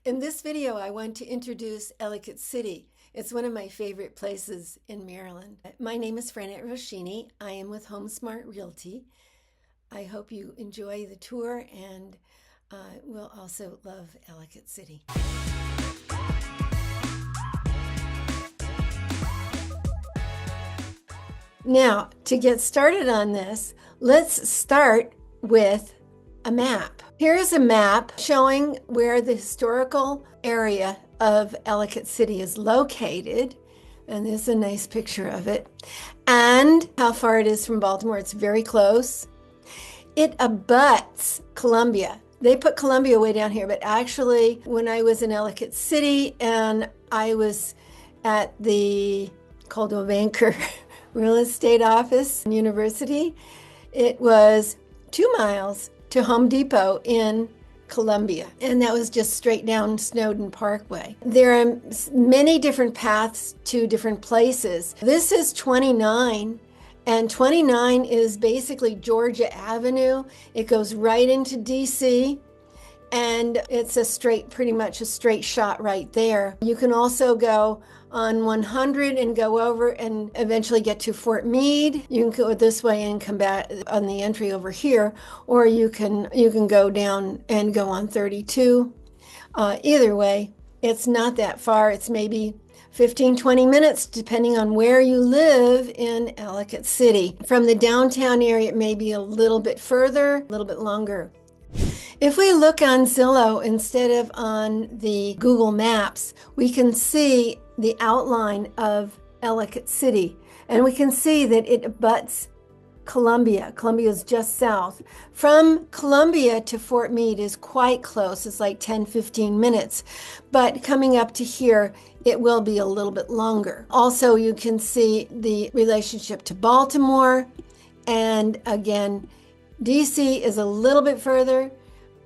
In this video, I want to introduce Ellicott City. It's one of my favorite places in Maryland. My name is Franette Roschini. I am with HomeSmart Realty. I hope you enjoy the tour and will also love Ellicott City. Now, to get started on this, let's start with a map. Here's a map showing where the historical area of Ellicott City is located. And there's a nice picture of it. And how far it is from Baltimore. It's very close. It abuts Columbia. They put Columbia way down here, but actually when I was in Ellicott City and I was at the Coldwell Banker real estate office and university, it was 2 miles to Home Depot in Columbia, and that was just straight down Snowden Parkway. There are many different paths to different places. This is 29, and 29 is basically Georgia Avenue. It goes right into DC, and it's pretty much a straight shot right there. You can also go on 100 and go over and eventually get to Fort Meade. You can go this way and come back on the entry over here, or you can go down and go on 32. Either way, it's not that far. It's maybe 15-20 minutes depending on where you live in Ellicott City. From the downtown area, it may be a little bit further, a little bit longer. If we look on Zillow instead of on the Google Maps, we can see the outline of Ellicott City, and we can see that it abuts Columbia. Columbia is just south. From Columbia to Fort Meade is quite close. It's like 10-15 minutes, but coming up to here, it will be a little bit longer. Also, you can see the relationship to Baltimore, and again, DC is a little bit further,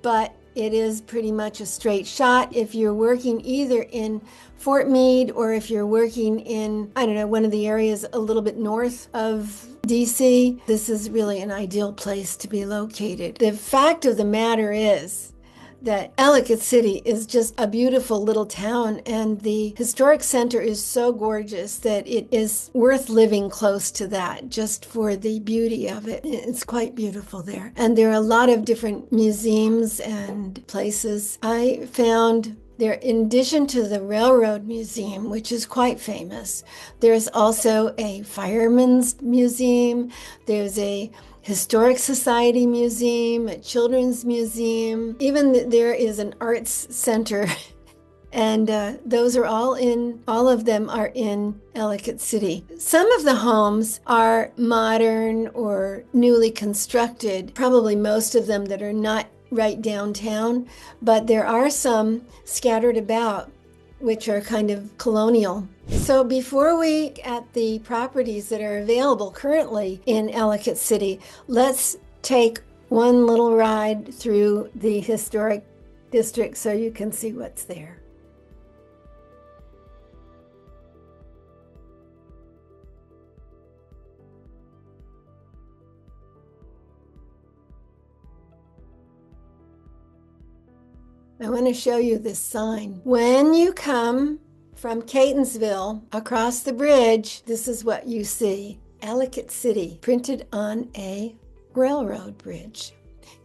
but it is pretty much a straight shot. If you're working either in Fort Meade or if you're working in, I don't know, one of the areas a little bit north of DC, this is really an ideal place to be located. The fact of the matter is that Ellicott City is just a beautiful little town, and the historic center is so gorgeous that it is worth living close to that just for the beauty of it. It's quite beautiful there. And there are a lot of different museums and places. I found there, in addition to the Railroad Museum, which is quite famous, there's also a Fireman's Museum. There's a Historic Society Museum, a Children's Museum. Even there is an arts center. And those are all of them are in Ellicott City. Some of the homes are modern or newly constructed, probably most of them that are not right downtown, but there are some scattered about which are kind of colonial. So before we at the properties that are available currently in Ellicott City, let's take one little ride through the historic district so you can see what's there. I want to show you this sign. When you come from Catonsville across the bridge, this is what you see. Ellicott City, printed on a railroad bridge.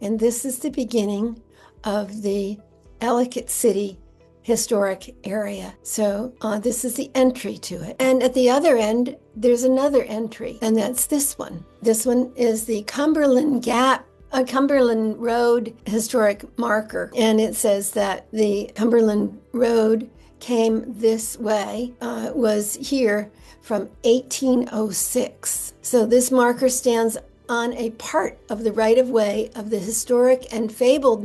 And this is the beginning of the Ellicott City historic area. So this is the entry to it. And at the other end, there's another entry, and that's this one. This one is the Cumberland Road historic marker, and it says that the Cumberland Road came this way, was here from 1806. So this marker stands on a part of the right-of-way of the historic and fabled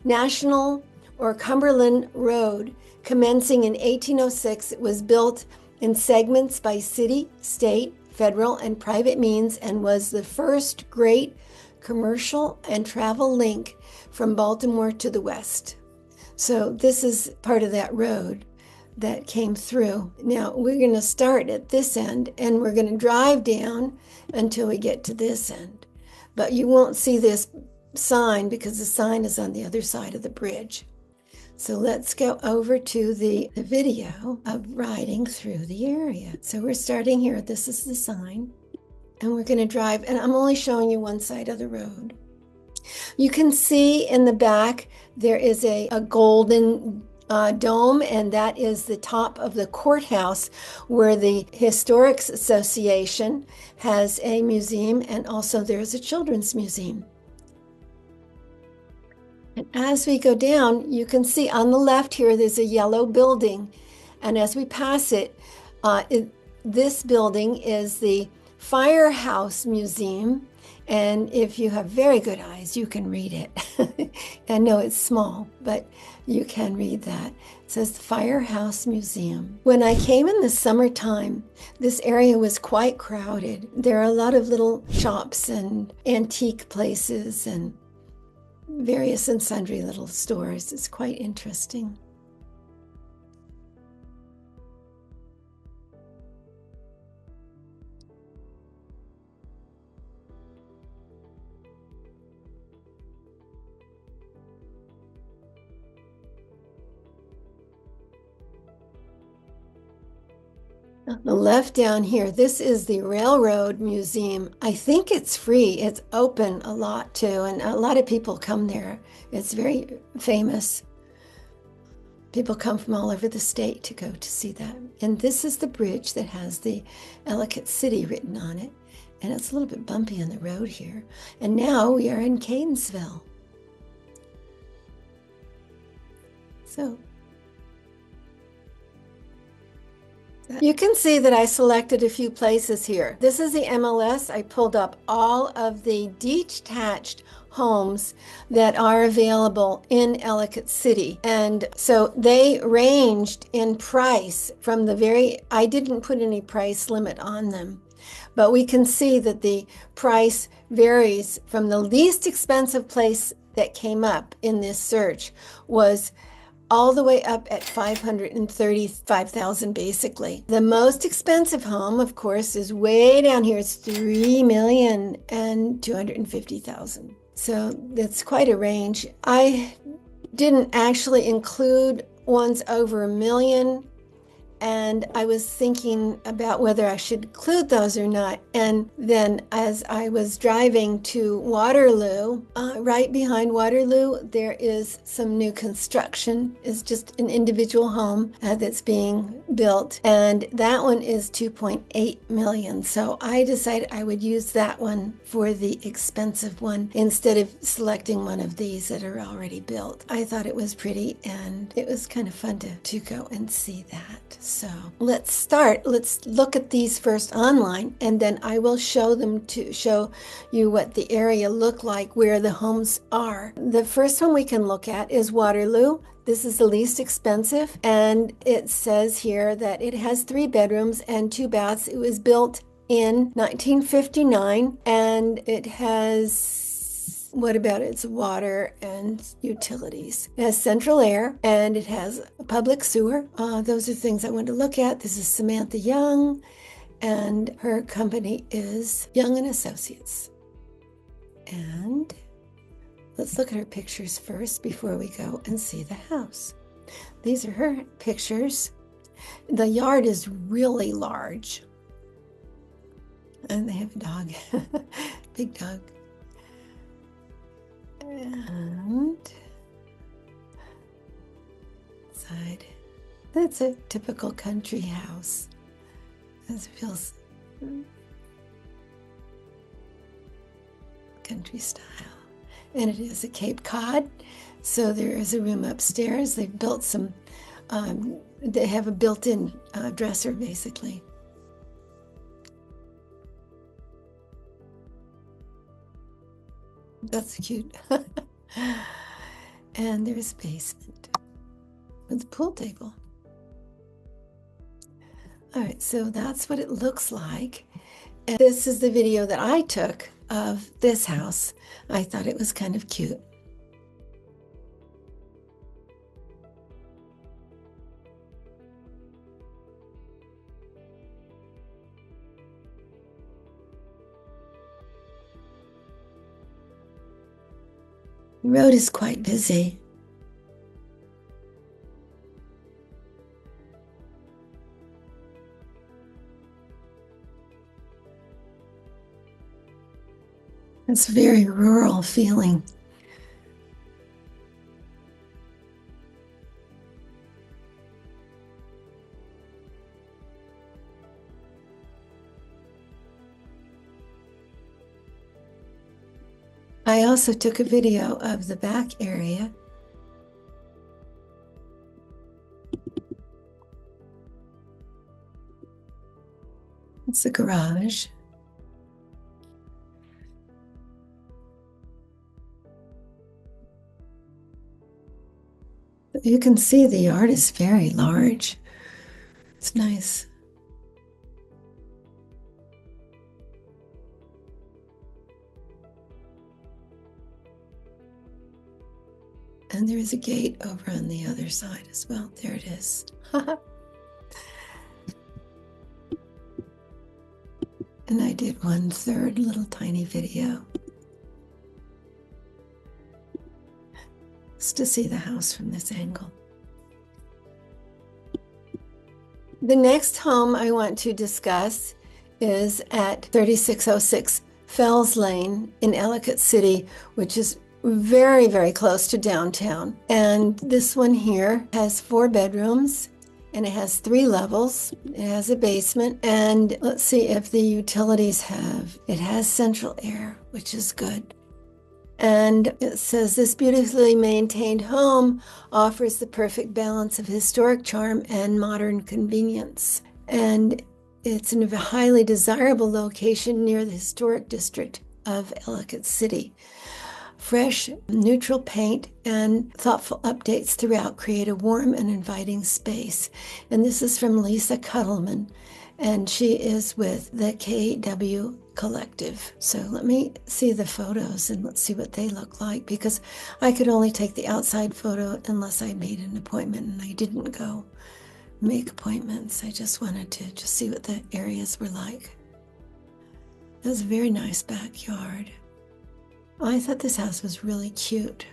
National or Cumberland Road. Commencing in 1806, it was built in segments by city, state, federal, and private means, and was the first great commercial and travel link from Baltimore to the west. So this is part of that road that came through. Now we're going to start at this end and we're going to drive down until we get to this end. But you won't see this sign because the sign is on the other side of the bridge. So let's go over to the video of riding through the area. So we're starting here. This is the sign. And we're going to drive. And I'm only showing you one side of the road. You can see in the back there is a golden dome, and that is the top of the courthouse where the Historics Association has a museum, and also there's a children's museum. And as we go down, you can see on the left here, there's a yellow building. And as we pass it, this building is the Firehouse Museum. And if you have very good eyes, you can read it. I know it's small, but you can read that. It says the Firehouse Museum. When I came in the summertime, this area was quite crowded. There are a lot of little shops and antique places and various and sundry little stores. It's quite interesting. On the left down here, this is the Railroad Museum. I think it's free. It's open a lot too, and a lot of people come there. It's very famous. People come from all over the state to go to see that. And this is the bridge that has the Ellicott City written on it. And it's a little bit bumpy on the road here. And now we are in Canesville. So you can see that I selected a few places here. This is the MLS. I pulled up all of the detached homes that are available in Ellicott City. And so they ranged in price from I didn't put any price limit on them, but we can see that the price varies from the least expensive place that came up in this search was all the way up at $535,000 basically. The most expensive home, of course, is way down here. It's $3,250,000. So that's quite a range. I didn't actually include ones over $1 million, and I was thinking about whether I should include those or not. And then as I was driving to Waterloo, right behind Waterloo, there is some new construction. It's just an individual home that's being built. And that one is $2.8 million. So I decided I would use that one for the expensive one instead of selecting one of these that are already built. I thought it was pretty, and it was kind of fun to go and see that. So let's look at these first online, and then I will show you what the area looked like where the homes are. The first one we can look at is Waterloo. This is the least expensive, and it says here that it has 3 bedrooms and 2 baths. It was built in 1959, and it has, what about its water and utilities? It has central air, and it has a public sewer. Those are things I want to look at. This is Samantha Young, and her company is Young and Associates. And let's look at her pictures first before we go and see the house. These are her pictures. The yard is really large. And they have a dog, big dog. And side, that's a typical country house. This feels country style. And it is a Cape Cod, so there is a room upstairs. They've built some, they have a built-in dresser basically. That's cute. And there's a basement with a pool table. All right, so that's what it looks like. And this is the video that I took of this house. I thought it was kind of cute. The road is quite busy. It's very rural feeling. I also took a video of the back area. It's a garage. You can see the yard is very large. It's nice. And there's a gate over on the other side as well. There it is. And I did 1/3 little tiny video. Just to see the house from this angle. The next home I want to discuss is at 3606 Fells Lane in Ellicott City, which is very, very close to downtown. And this one here has 4 bedrooms and it has 3 levels. It has a basement, and let's see if the utilities it has central air, which is good. And it says this beautifully maintained home offers the perfect balance of historic charm and modern convenience. And it's in a highly desirable location near the historic district of Ellicott City. Fresh, neutral paint and thoughtful updates throughout create a warm and inviting space. And this is from Lisa Cuddleman, and she is with the KW Collective. So let me see the photos and let's see what they look like, because I could only take the outside photo unless I made an appointment, and I didn't go make appointments. I just wanted to just see what the areas were like. It was a very nice backyard. I thought this house was really cute.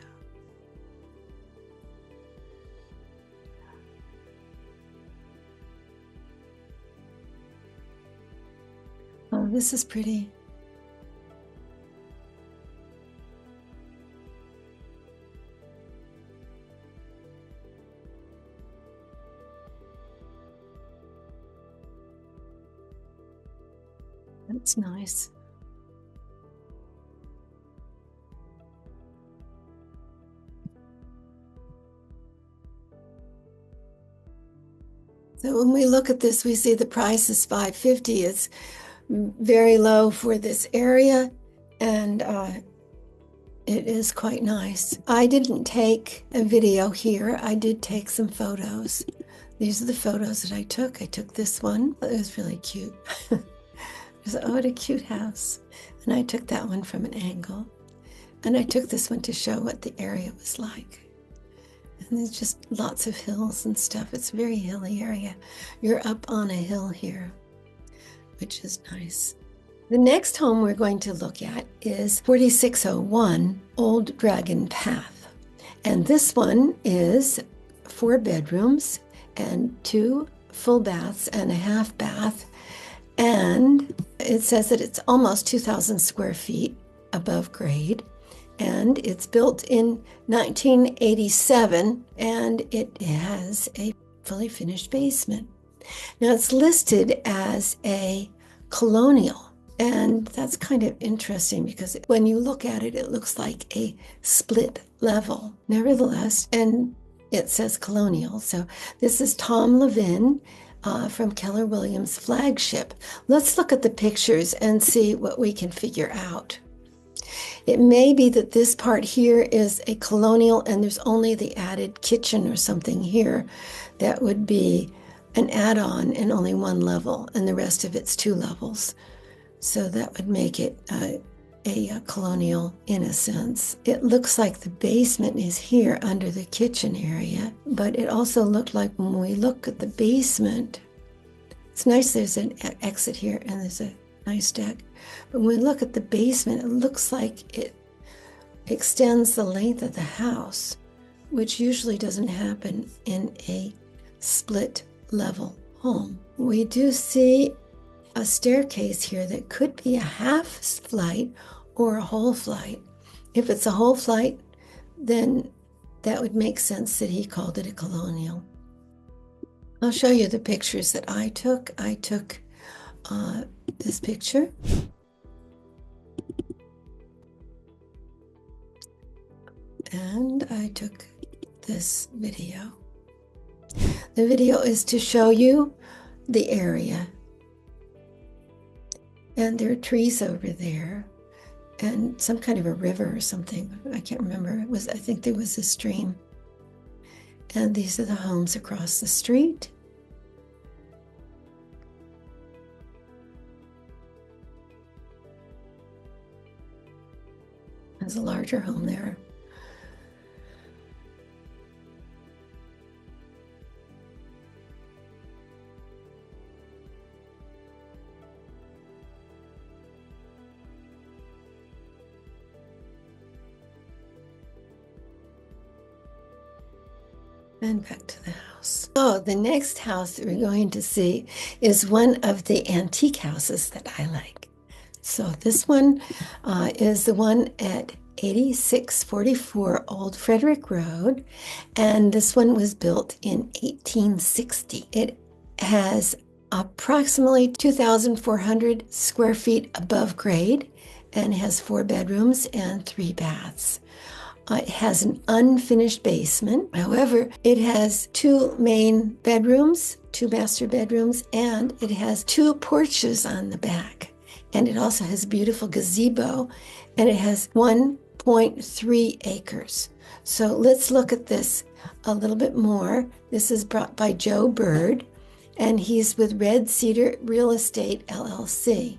Oh, this is pretty. That's nice. So when we look at this, we see the price is $550. It's very low for this area, and it is quite nice. I didn't take a video here. I did take some photos. These are the photos that I took. I took this one. It was really cute. Oh, what a cute house. And I took that one from an angle. And I took this one to show what the area was like. And there's just lots of hills and stuff. It's a very hilly area. You're up on a hill here, which is nice. The next home we're going to look at is 4601 Old Dragon Path. And this one is 4 bedrooms and 2 full baths and a half bath. And it says that it's almost 2,000 square feet above grade. And it's built in 1987, and it has a fully finished basement. Now it's listed as a colonial, and that's kind of interesting because when you look at it, it looks like a split level. Nevertheless, and it says colonial. So this is Tom Levin from Keller Williams Flagship. Let's look at the pictures and see what we can figure out. It may be that this part here is a colonial and there's only the added kitchen or something here. That would be an add-on and only 1 level, and the rest of it's 2 levels. So that would make it a colonial in a sense. It looks like the basement is here under the kitchen area, but it also looked like when we look at the basement, it's nice there's an exit here and there's a nice deck. But when we look at the basement, it looks like it extends the length of the house, which usually doesn't happen in a split level home. We do see a staircase here that could be a half flight or a whole flight. If it's a whole flight, then that would make sense that he called it a colonial. I'll show you the pictures that I took. I took this picture. And I took this video. The video is to show you the area. And there are trees over there and some kind of a river or something. I can't remember. I think there was a stream. And these are the homes across the street. There's a larger home there. And back to the house. So the next house that we're going to see is one of the antique houses that I like. So this one is the one at 8644 Old Frederick Road, and this one was built in 1860. It has approximately 2,400 square feet above grade and has 4 bedrooms and 3 baths. It has an unfinished basement. However, it has 2 main bedrooms, 2 master bedrooms, and it has 2 porches on the back. And it also has a beautiful gazebo, and it has 1.3 acres. So let's look at this a little bit more. This is brought by Joe Bird, and he's with Red Cedar Real Estate, LLC.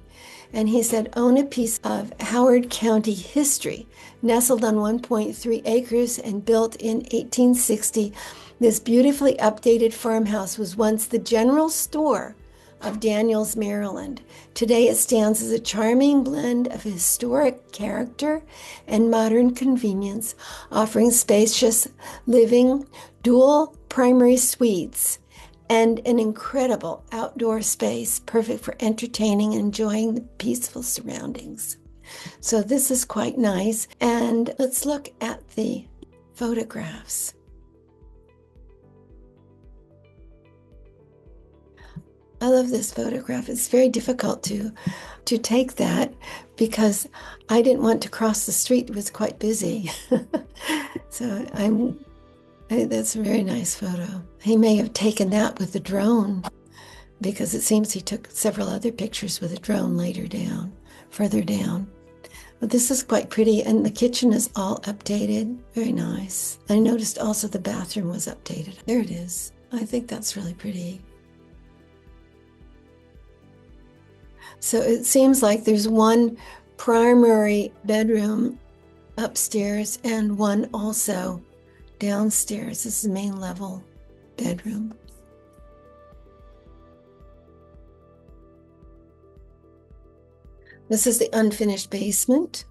And he said, own a piece of Howard County history, nestled on 1.3 acres and built in 1860. This beautifully updated farmhouse was once the general store of Daniels, Maryland. Today it stands as a charming blend of historic character and modern convenience, offering spacious living, dual primary suites, and an incredible outdoor space, perfect for entertaining and enjoying the peaceful surroundings. So this is quite nice. And let's look at the photographs. I love this photograph. It's very difficult to take that because I didn't want to cross the street. It was quite busy. So that's a very nice photo. He may have taken that with the drone because it seems he took several other pictures with a drone further down. But this is quite pretty, and the kitchen is all updated. Very nice. I noticed also the bathroom was updated. There it is. I think that's really pretty. So it seems like there's 1 primary bedroom upstairs and 1 also downstairs. This is the main level bedroom. This is the unfinished basement.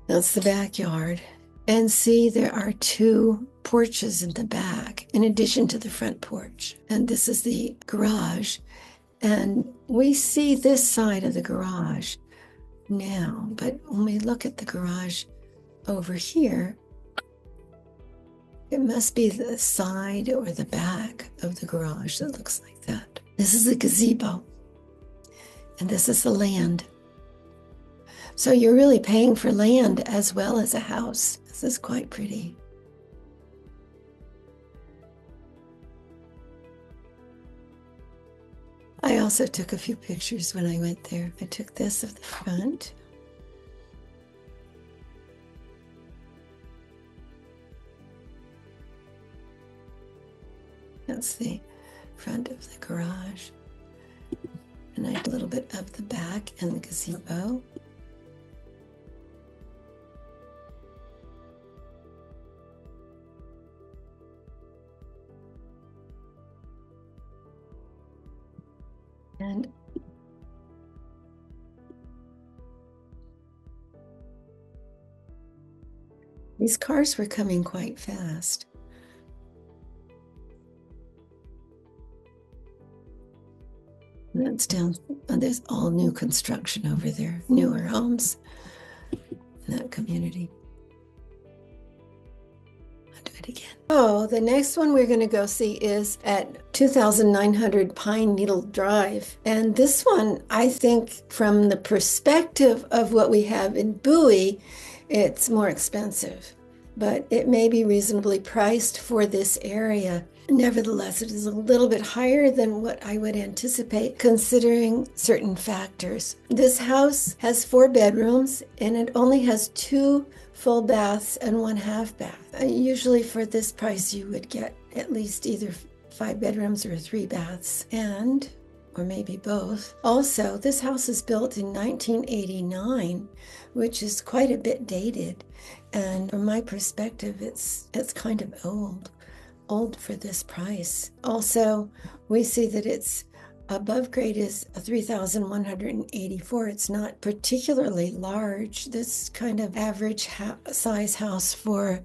That's the backyard. And see, there are 2 porches in the back in addition to the front porch. And this is the garage. And we see this side of the garage now, but when we look at the garage over here, it must be the side or the back of the garage that looks like that. This is the gazebo, and this is the land. So you're really paying for land as well as a house. This is quite pretty. I also took a few pictures when I went there. I took this of the front. That's the front of the garage. And I did a little bit of the back and the gazebo. And these cars were coming quite fast. That's down, there's all new construction over there, newer homes in that community. I'll do it again. Oh, the next one we're going to go see is at 2900 Pine Needle Drive. And this one, I think from the perspective of what we have in Bowie, it's more expensive, but it may be reasonably priced for this area. Nevertheless, it is a little bit higher than what I would anticipate considering certain factors. This house has 4 bedrooms and it only has 2 full baths and 1 half bath. Usually for this price, you would get at least either 5 bedrooms or 3 baths, or maybe both. Also, this house is built in 1989, which is quite a bit dated. And from my perspective, it's kind of old for this price. Also, we see that it's above grade is 3,184. It's not particularly large. This kind of average size house for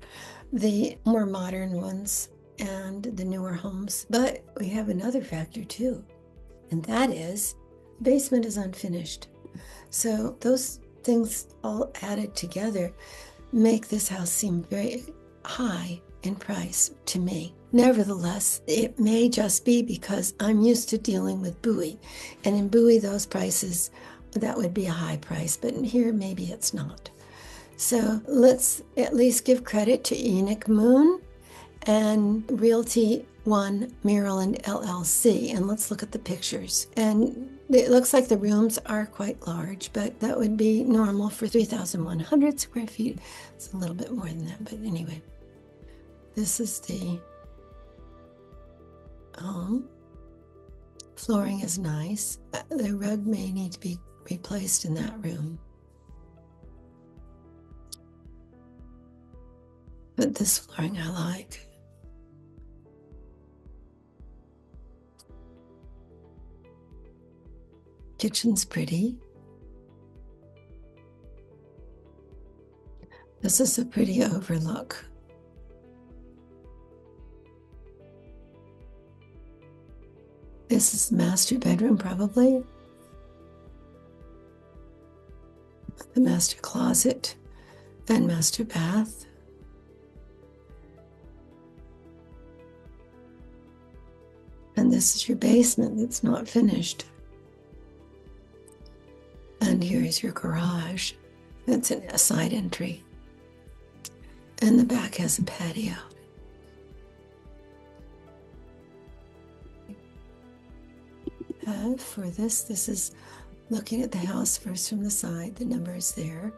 the more modern ones and the newer homes. But we have another factor too, and that is the basement is unfinished. So those things all added together make this house seem very high in price to me. Nevertheless, it may just be because I'm used to dealing with Bowie, and in Bowie those prices, that would be a high price, but in here maybe it's not. So let's at least give credit to Enoch Moon and Realty One Maryland LLC, and let's look at the pictures. And it looks like the rooms are quite large, but that would be normal for 3,100 square feet. It's a little bit more than that, but anyway. This is the home. Flooring is nice. The rug may need to be replaced in that room. But this flooring I like. Kitchen's pretty. This is a pretty overlook. This is the master bedroom, probably. The master closet and master bath. And this is your basement that's not finished. And here is your garage. That's a side entry. And the back has a patio. For this is looking at the house first from the side, the number is there,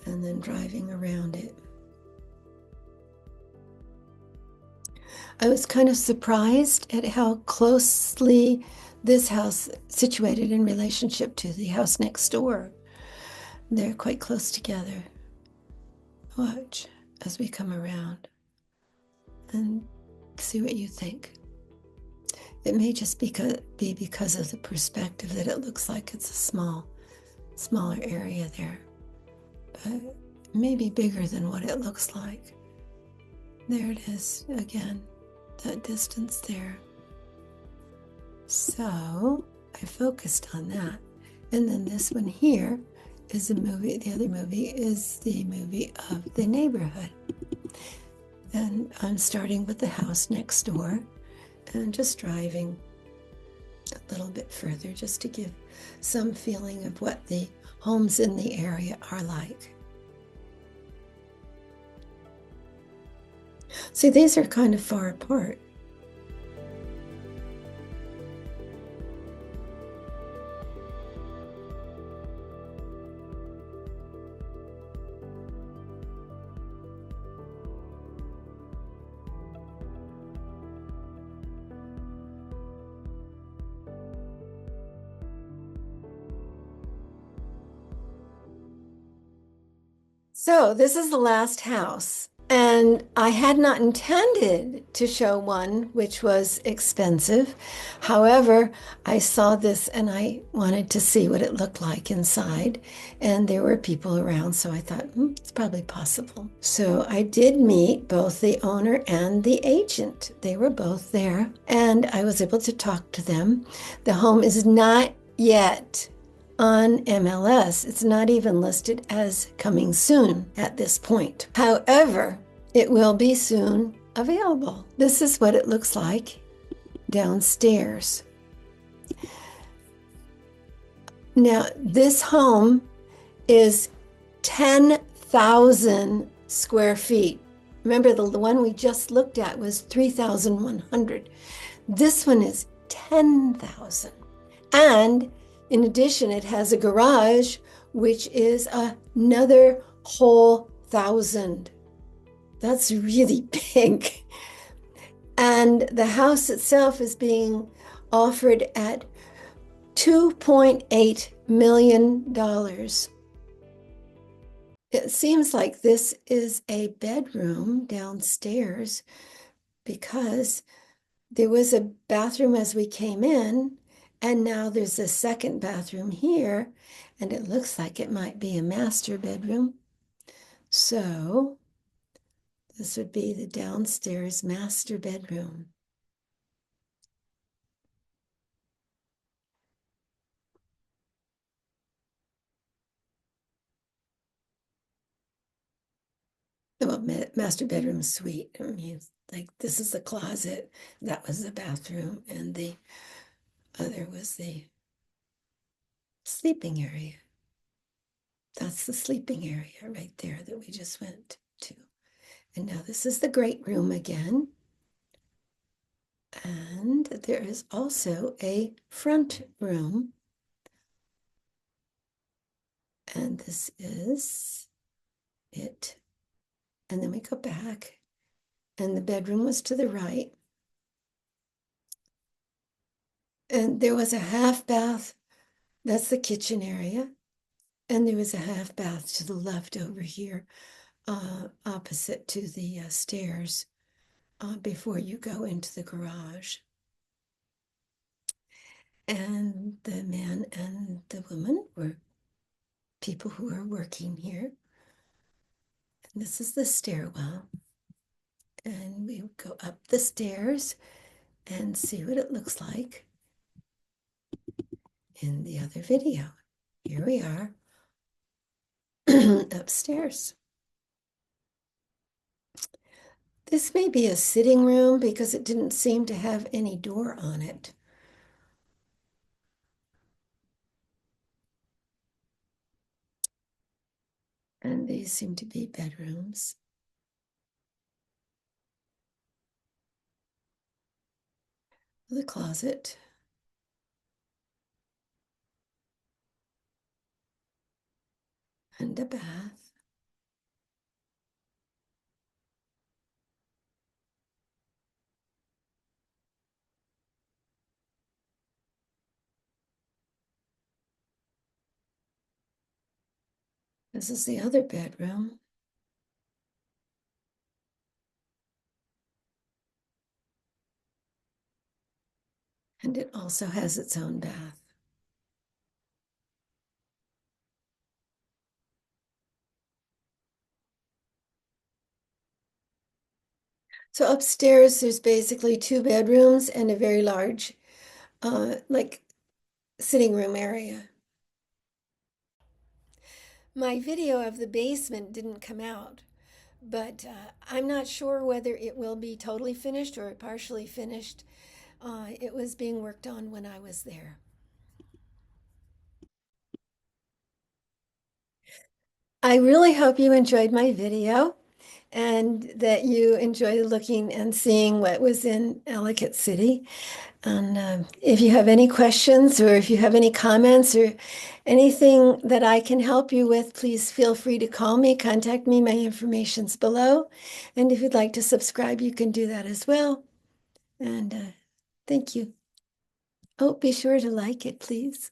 and then driving around it. I was kind of surprised at how closely this house situated in relationship to the house next door. They're quite close together. Watch as we come around and see what you think. It may just be because of the perspective that it looks like it's a smaller area there, but it may be bigger than what it looks like. There it is again, that distance there. So I focused on that. And then this one here is a movie. The other movie is the movie of the neighborhood. And I'm starting with the house next door and just driving a little bit further just to give some feeling of what the homes in the area are like. See, these are kind of far apart. So this is the last house And I had not intended to show one, which was expensive. However, I saw this and I wanted to see what it looked like inside. And there were people around, so I thought, it's probably possible. So I did meet both the owner and the agent. They were both there, and I was able to talk to them. The home is not yet on MLS. It's not even listed as coming soon at this point. However, it will be soon available. This is what it looks like downstairs. Now, this home is 10,000 square feet. Remember, the one we just looked at was 3,100. This one is 10,000. And in addition, it has a garage, which is another whole 1,000. That's really big. And the house itself is being offered at $2.8 million. It seems like this is a bedroom downstairs because there was a bathroom as we came in, and now there's a second bathroom here, and it looks like it might be a master bedroom. So this would be the downstairs master bedroom. Well, master bedroom suite. I mean, like this is the closet, that was the bathroom, and the other was the sleeping area. That's the sleeping area right there that we just went to. And now this is the great room again. And there is also a front room. And this is it. And then we go back, and the bedroom was to the right. And there was a half bath. That's the kitchen area. And there was a half bath to the left over here, opposite to the stairs before you go into the garage. And the man and the woman were people who are working here. And this is the stairwell. And we go up the stairs and see what it looks like in the other video. Here we are upstairs. This may be a sitting room because it didn't seem to have any door on it. And these seem to be bedrooms. The closet. And a bath. This is the other bedroom. And it also has its own bath. So upstairs, there's basically two bedrooms and a very large, like sitting room area. My video of the basement didn't come out, but I'm not sure whether it will be totally finished or partially finished. It was being worked on when I was there. I really hope you enjoyed my video and that you enjoyed looking and seeing what was in Ellicott City. And if you have any questions or if you have any comments or anything that I can help you with, please feel free to call me, contact me. My information's below. And if you'd like to subscribe, you can do that as well. And thank you. Oh, be sure to like it, please.